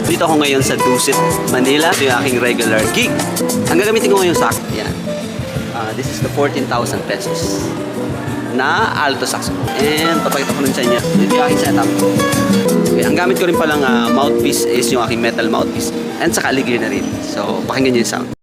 Dito ako ngayon sa Dusit, Manila. Ito yung aking regular gig. Ang gagamitin ko ngayon sa akin, yan. This is the 14,000 pesos na alto saxophone. And papakita ko rin sa inyo. Ito yung aking setup. Okay, ang gamit ko rin palang mouthpiece is yung aking metal mouthpiece. And saka ligir na rin. So, pakinggan nyo yung sound.